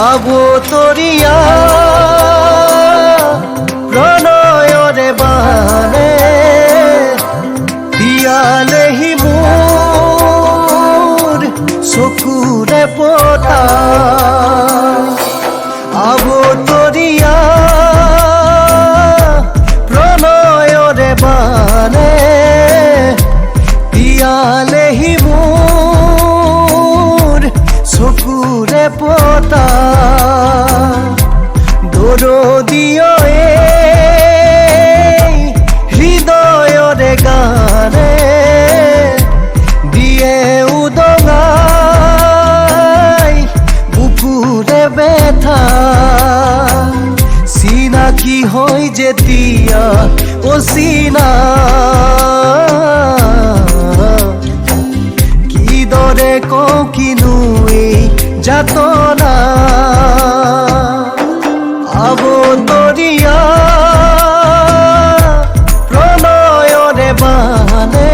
আবতরিয়া প্রণয়রে বানে দিয়ালেহি মোর চকুৰে পতা আবতরিয়া প্রণয়রে বানে দিয়ালেহি মোর চকুৰে পতা দরদিও হৃদয়রে গানে দিয়ে উদঙাই বুকুরে ব্যথা চিনাকি হয় যেতিয়া অচিনা কিদৰে কওঁ কিনো এই যাতনা আবতরিয়া প্রণয়রে বানে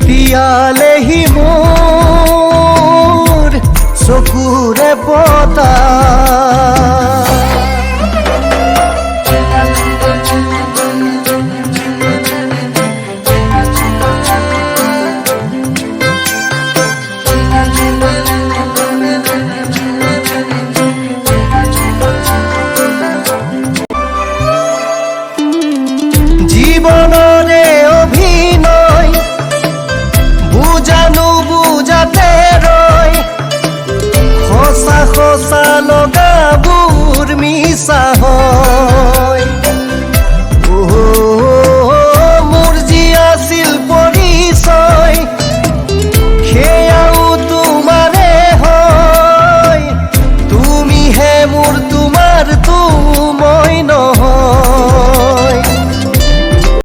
দিয়ালেহি মোর চকুৰে পতা